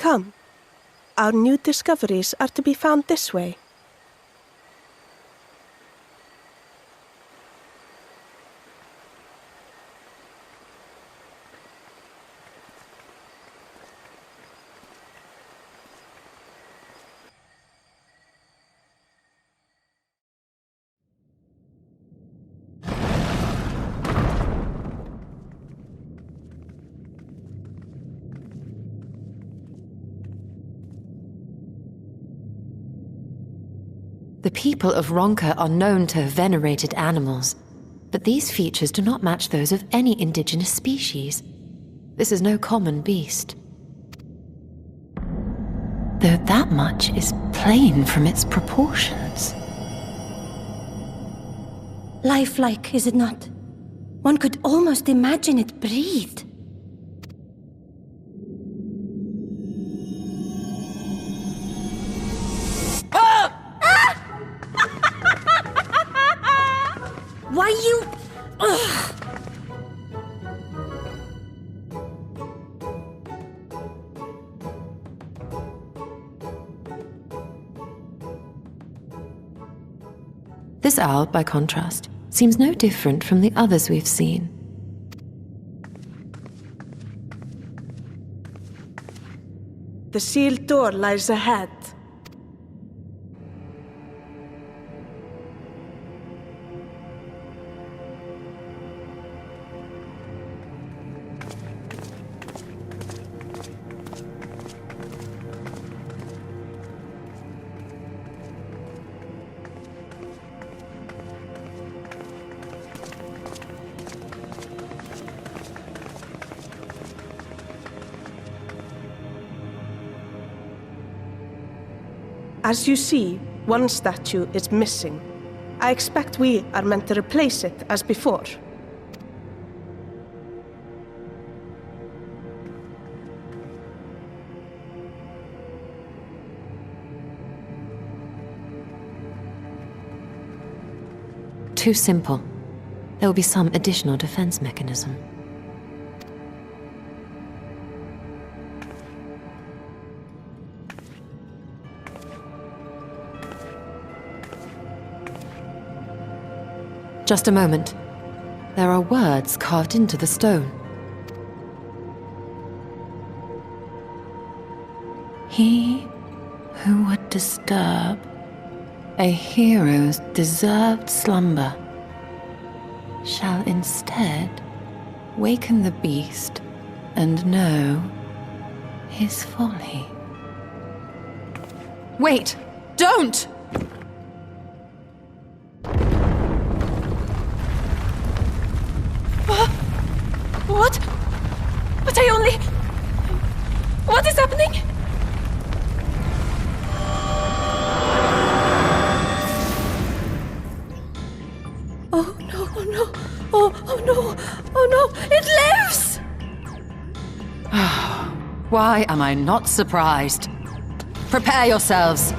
Come. Our new discoveries are to be found this way. The people of Ronka are known to have venerated animals, but these features do not match those of any indigenous species. This is no common beast. Though that much is plain from its proportions. Lifelike, is it not? One could almost imagine it breathed. Why you... Ugh. This owl, by contrast, seems no different from the others we've seen. The sealed door lies ahead. As you see, one statue is missing. I expect we are meant to replace it as before. Too simple. There will be some additional defense mechanism. Just a moment. There are words carved into the stone. He who would disturb a hero's deserved slumber shall instead waken the beast and know his folly. Wait! Don't! What? But I only... What is happening? Oh no, oh no, oh no, oh no, it lives! Why am I not surprised? Prepare yourselves.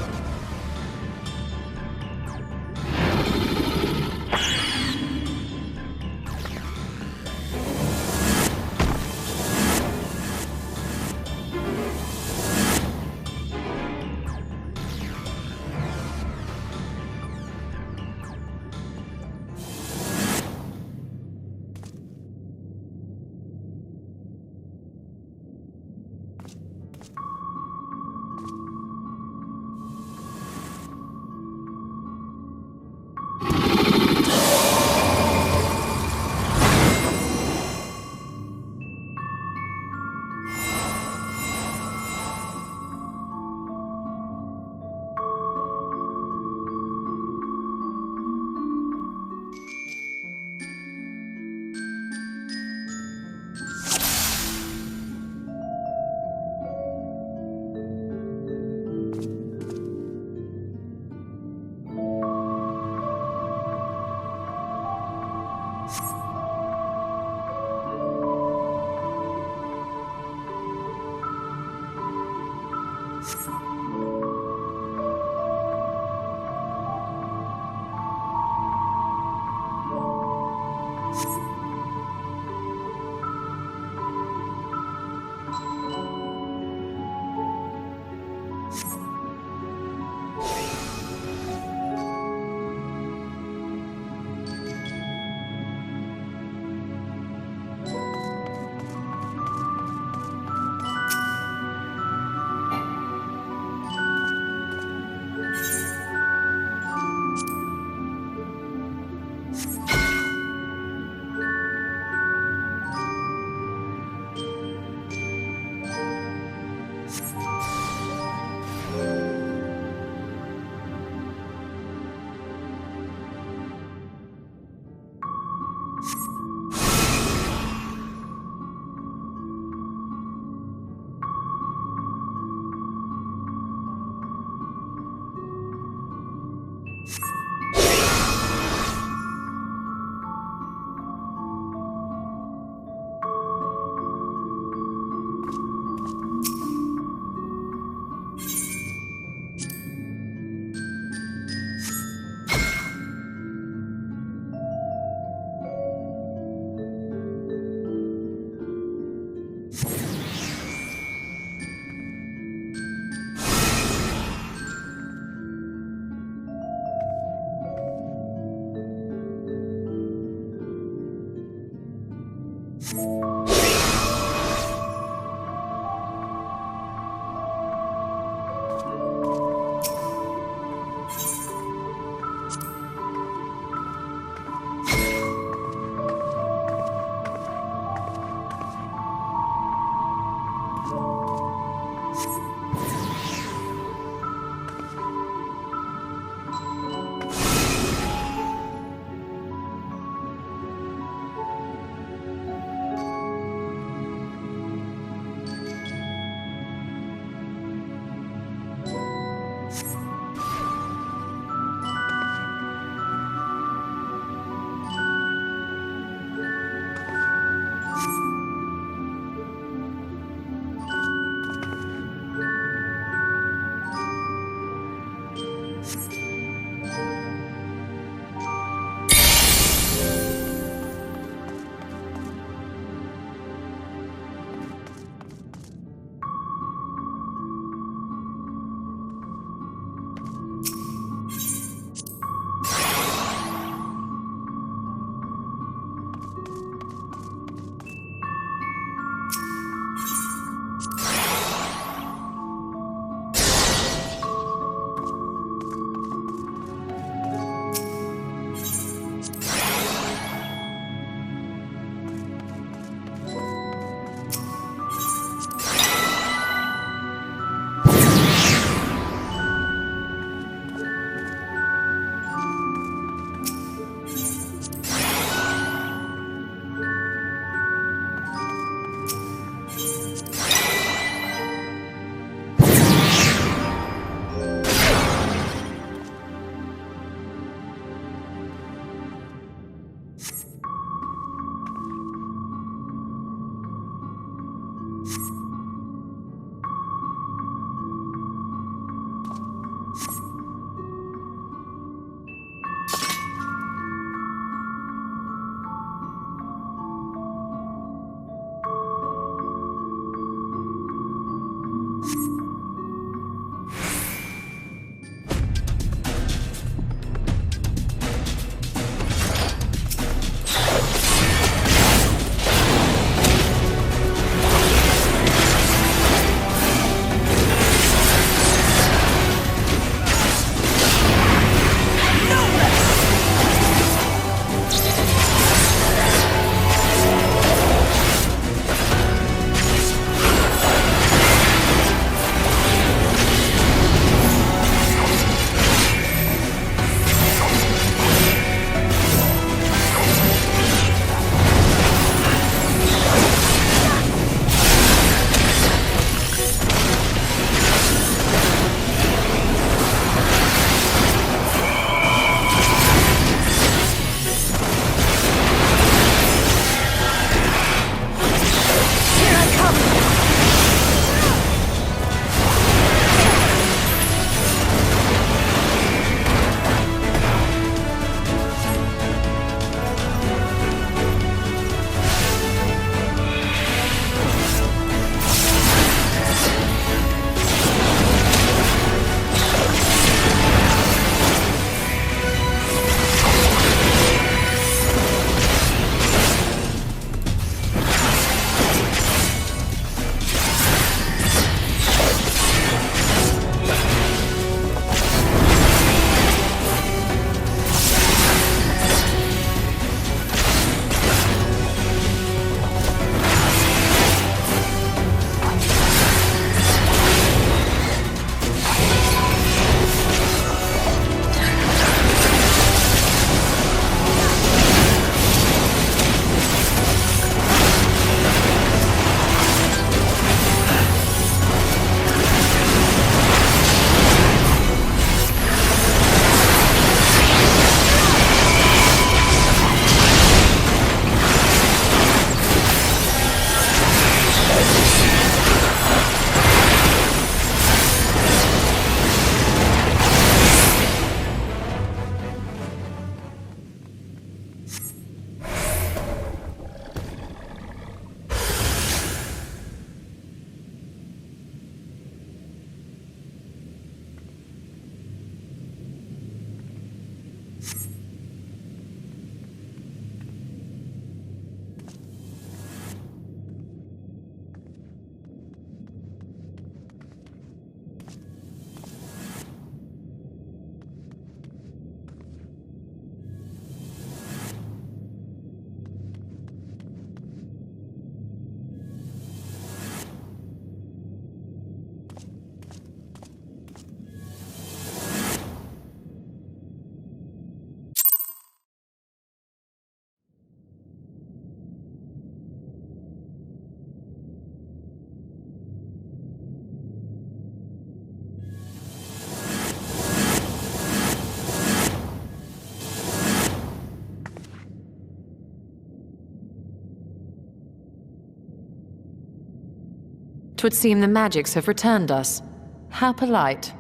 'Twould seem the magics have returned us. How polite.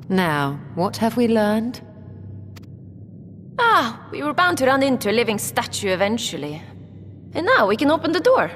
Now, what have we learned? We were bound to run into a living statue eventually. And now we can open the door.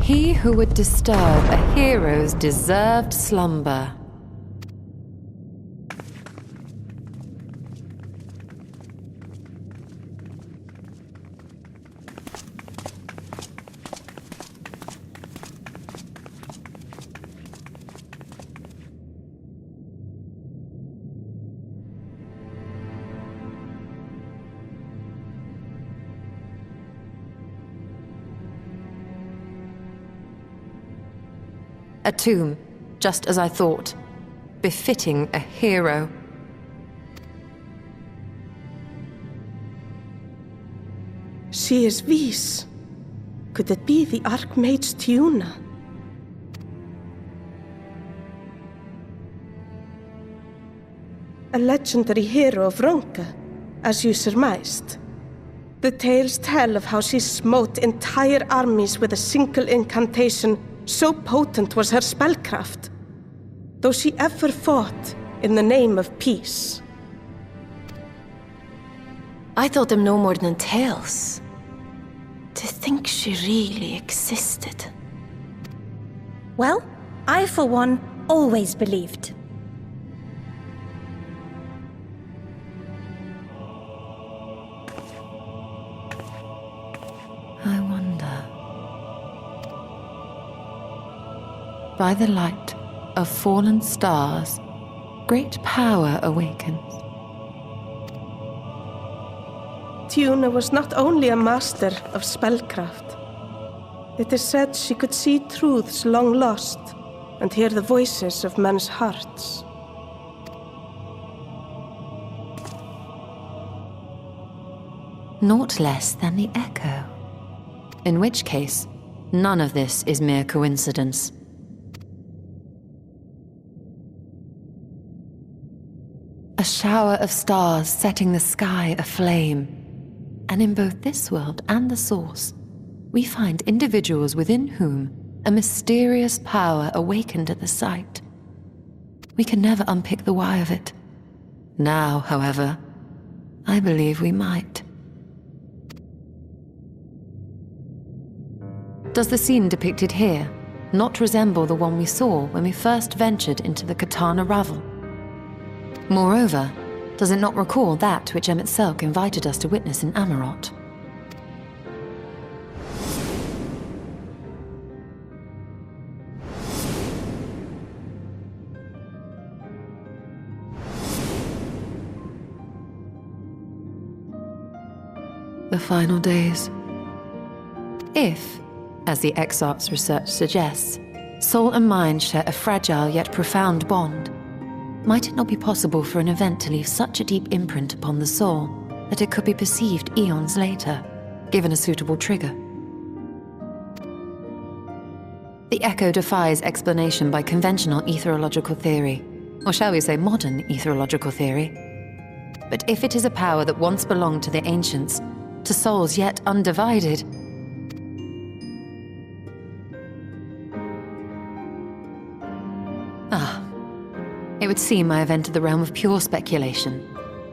He who would disturb a hero's deserved slumber. A tomb, just as I thought. Befitting a hero. She is Vis. Could it be the Archmage Tiuna? A legendary hero of Ronka, as you surmised. The tales tell of how she smote entire armies with a single incantation. So potent was her spellcraft, though she ever fought in the name of peace. I thought them no more than tales. To think she really existed. Well, I for one always believed. I wonder. By the light of fallen stars, great power awakens. Tiuna was not only a master of spellcraft. It is said she could see truths long lost and hear the voices of men's hearts. Naught less than the echo. In which case, none of this is mere coincidence. A shower of stars setting the sky aflame. And in both this world and the Source, we find individuals within whom a mysterious power awakened at the sight. We can never unpick the why of it. Now, however, I believe we might. Does the scene depicted here not resemble the one we saw when we first ventured into the Katana Ravel? Moreover, does it not recall that which Emmett Selk invited us to witness in Amarot? The final days. If, as the Exarch's research suggests, soul and mind share a fragile yet profound bond, might it not be possible for an event to leave such a deep imprint upon the soul that it could be perceived eons later, given a suitable trigger? The echo defies explanation by conventional etherological theory, or shall we say modern etherological theory. But if it is a power that once belonged to the ancients, to souls yet undivided, it would seem I have entered the realm of pure speculation,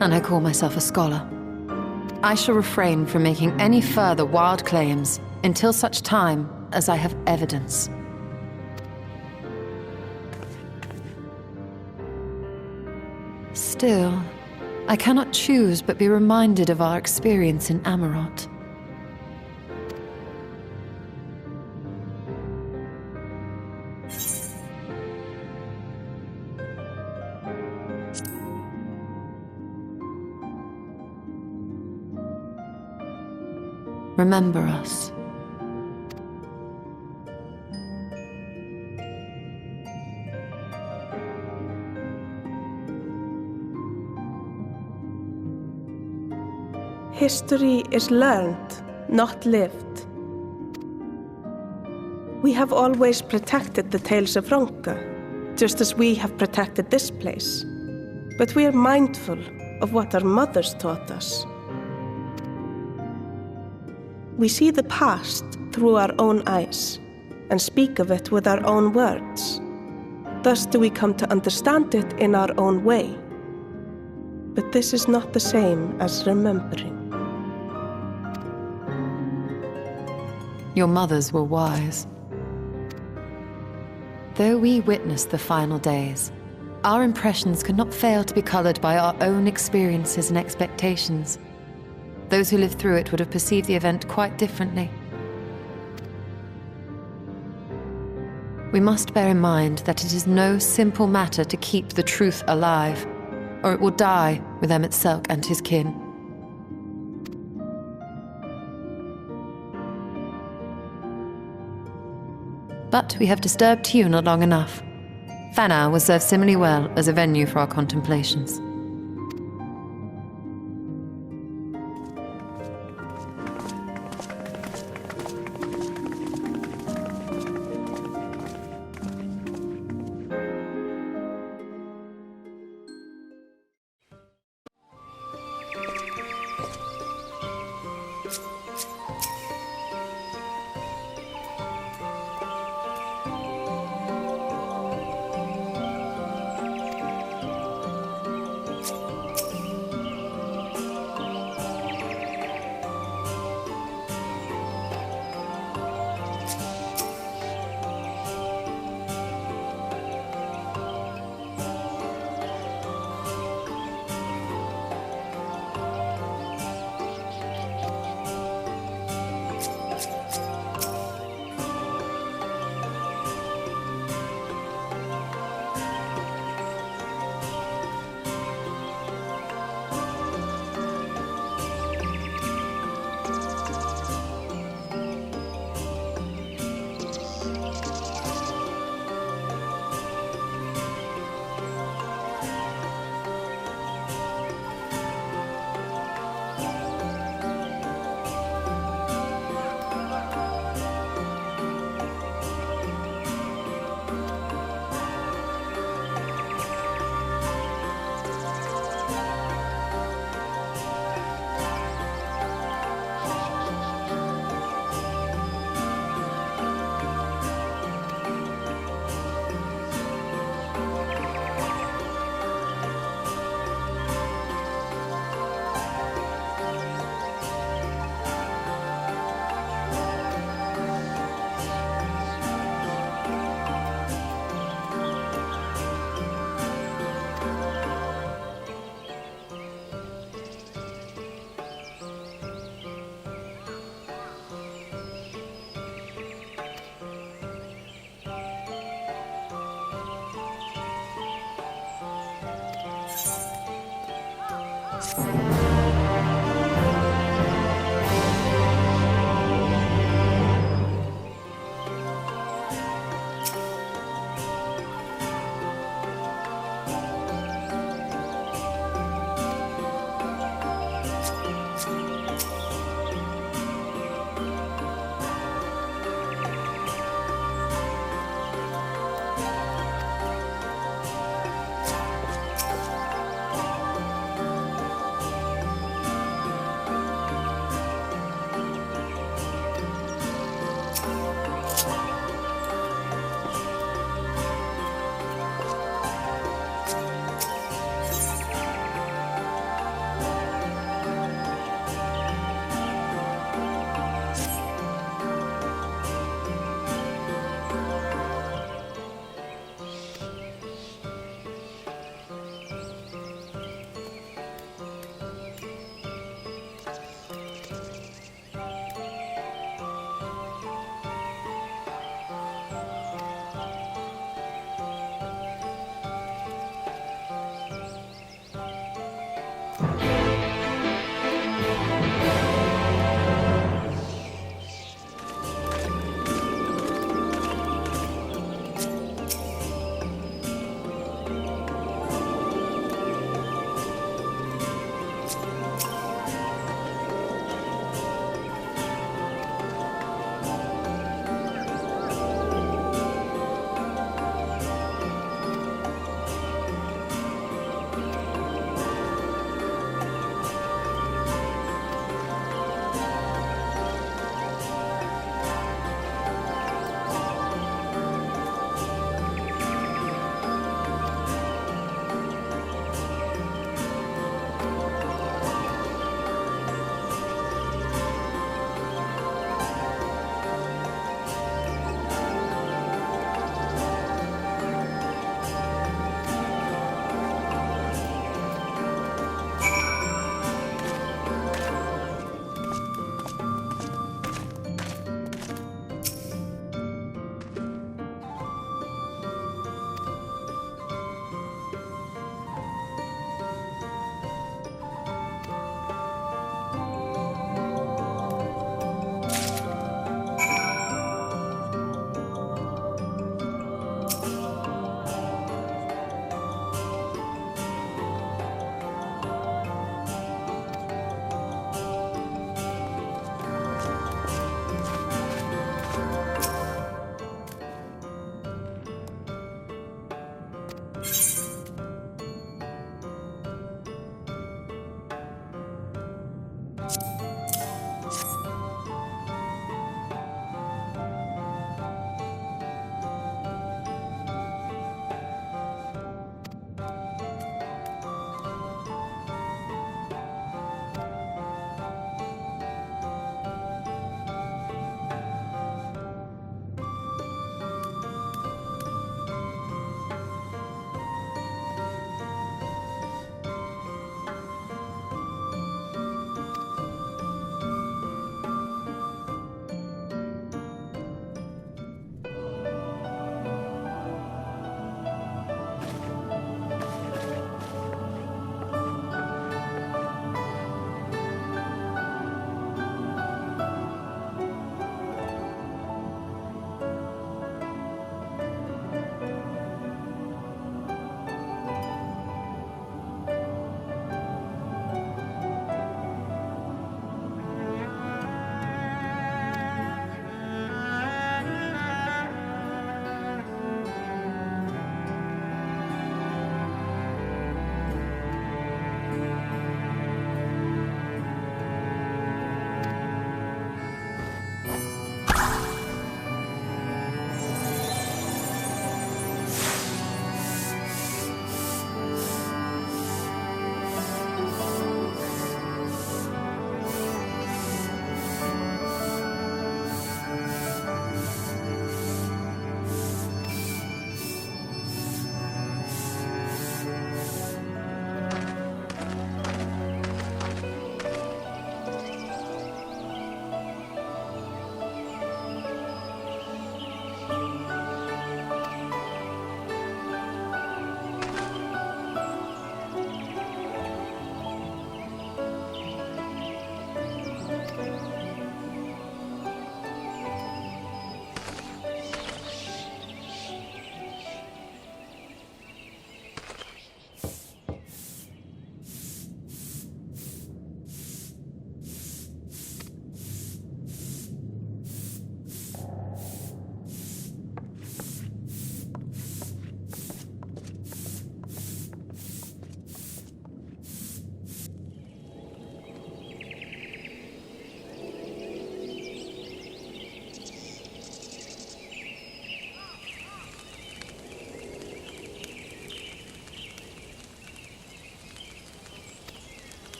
and I call myself a scholar. I shall refrain from making any further wild claims until such time as I have evidence. Still, I cannot choose but be reminded of our experience in Amarot. Remember us. History is learned, not lived. We have always protected the tales of Ronka, just as we have protected this place. But we are mindful of what our mothers taught us. We see the past through our own eyes and speak of it with our own words. Thus do we come to understand it in our own way. But this is not the same as remembering. Your mothers were wise. Though we witnessed the final days, our impressions could not fail to be colored by our own experiences and expectations. Those who lived through it would have perceived the event quite differently. We must bear in mind that it is no simple matter to keep the truth alive, or it will die with Emmett Selk and his kin. But we have disturbed you not long enough. Fana will serve similarly well as a venue for our contemplations.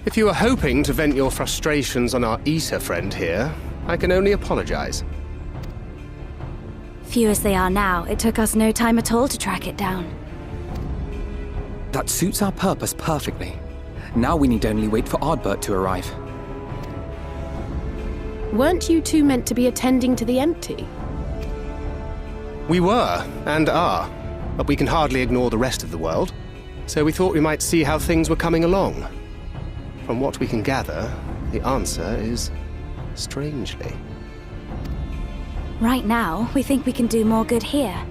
If you were hoping to vent your frustrations on our Issa friend here, I can only apologize. Few as they are now, it took us no time at all to track it down. That suits our purpose perfectly. Now we need only wait for Ardbert to arrive. Weren't you two meant to be attending to the empty? We were, and are, but we can hardly ignore the rest of the world, so we thought we might see how things were coming along. From what we can gather, the answer is strangely. Right now, we think we can do more good here.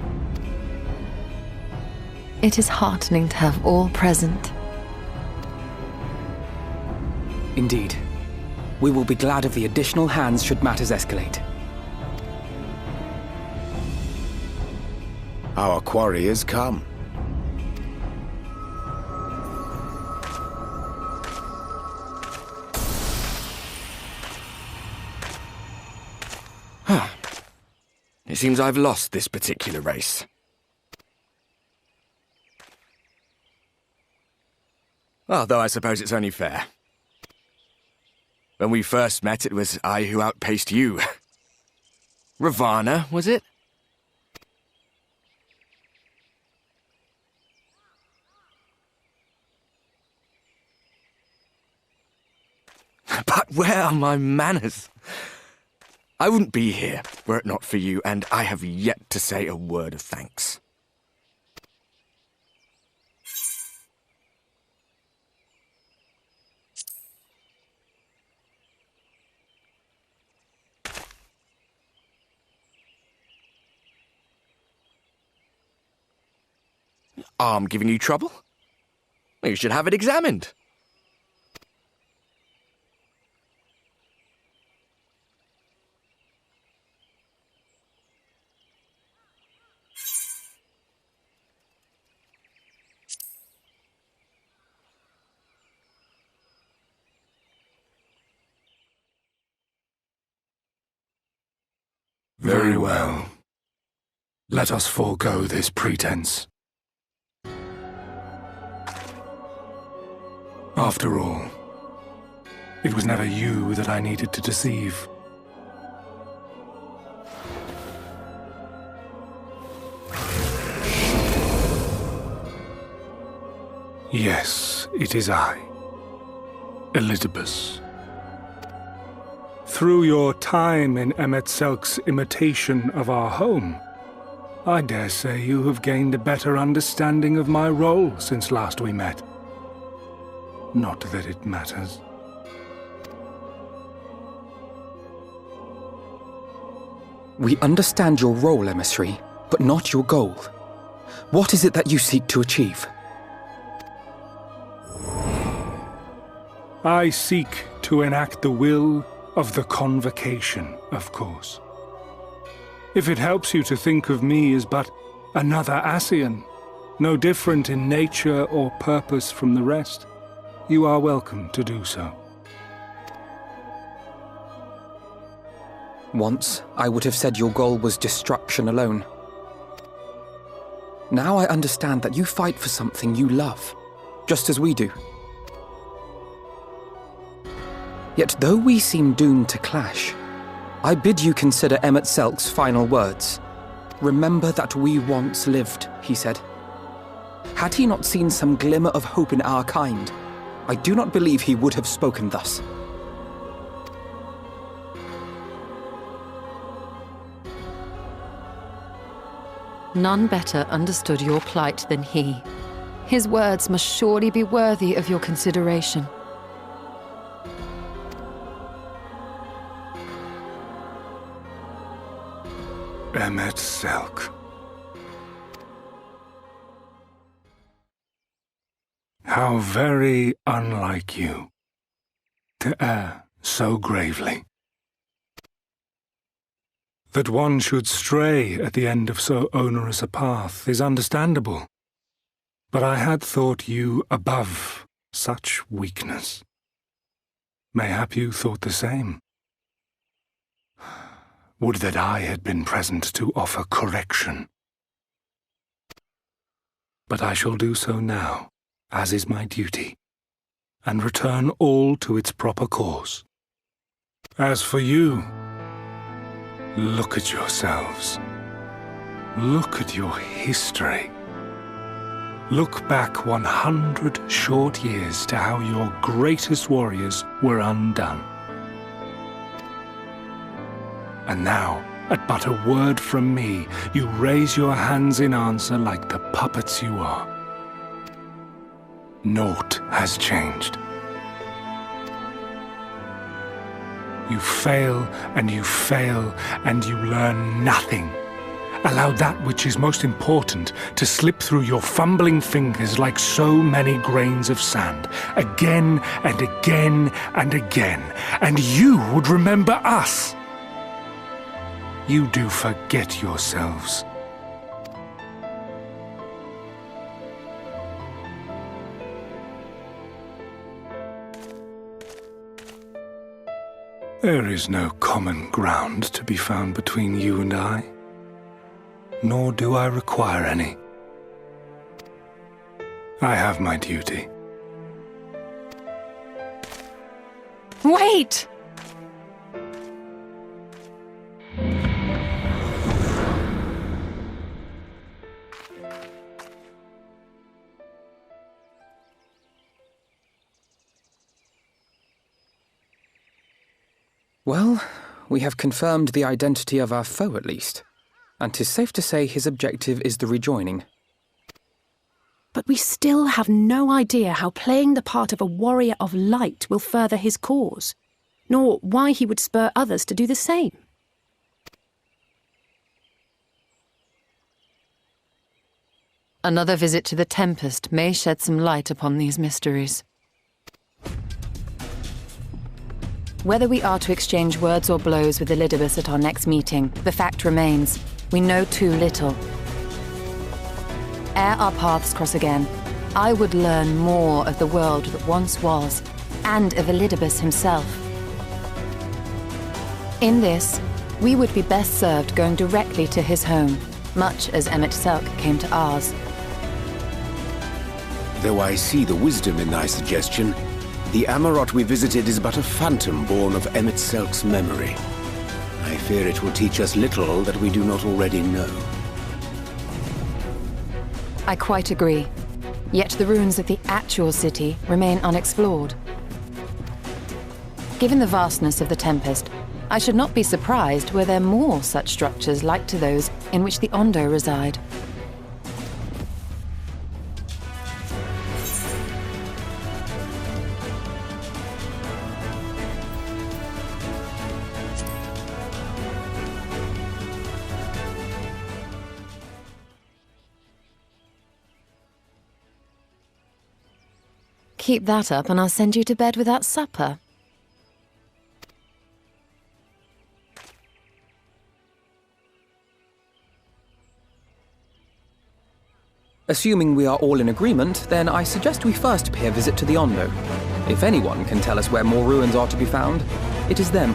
It is heartening to have all present. Indeed. We will be glad of the additional hands should matters escalate. Our quarry has come. It seems I've lost this particular race. Although I suppose it's only fair. When we first met, it was I who outpaced you. Ravana, was it? But where are my manners? I wouldn't be here were it not for you, and I have yet to say a word of thanks. Arm giving you trouble? You should have it examined. Very well. Let us forego this pretense. After all, it was never you that I needed to deceive. Yes, it is I, Elizabeth. Through your time in Emet-Selk's imitation of our home, I dare say you have gained a better understanding of my role since last we met. Not that it matters. We understand your role, emissary, but not your goal. What is it that you seek to achieve? I seek to enact the will of the Convocation, of course. If it helps you to think of me as but another Ascian, no different in nature or purpose from the rest, you are welcome to do so. Once, I would have said your goal was destruction alone. Now I understand that you fight for something you love, just as we do. Yet though we seem doomed to clash, I bid you consider Emet-Selk's final words. Remember that we once lived, he said. Had he not seen some glimmer of hope in our kind, I do not believe he would have spoken thus. None better understood your plight than he. His words must surely be worthy of your consideration. Emet-Selk. How very unlike you to err so gravely. That one should stray at the end of so onerous a path is understandable, but I had thought you above such weakness. Mayhap you thought the same. Would that I had been present to offer correction. But I shall do so now, as is my duty, and return all to its proper course. As for you, look at yourselves. Look at your history. Look back 100 short years to how your greatest warriors were undone. And now, at but a word from me, you raise your hands in answer like the puppets you are. Naught has changed. You fail, and you fail, and you learn nothing. Allow that which is most important to slip through your fumbling fingers like so many grains of sand, again and again and again, and you would remember us. You do forget yourselves. There is no common ground to be found between you and I, nor do I require any. I have my duty. Wait! Well, we have confirmed the identity of our foe at least, and 'tis safe to say his objective is the rejoining. But we still have no idea how playing the part of a warrior of light will further his cause, nor why he would spur others to do the same. Another visit to the Tempest may shed some light upon these mysteries. Whether we are to exchange words or blows with Elidibus at our next meeting, the fact remains, we know too little. Ere our paths cross again, I would learn more of the world that once was, and of Elidibus himself. In this, we would be best served going directly to his home, much as Emmett Selk came to ours. Though I see the wisdom in thy suggestion, the Amarot we visited is but a phantom born of Emmett Selk's memory. I fear it will teach us little that we do not already know. I quite agree. Yet the ruins of the actual city remain unexplored. Given the vastness of the Tempest, I should not be surprised were there more such structures like to those in which the Ondo reside. Keep that up and I'll send you to bed without supper. Assuming we are all in agreement, then I suggest we first pay a visit to the Ondo. If anyone can tell us where more ruins are to be found, it is them.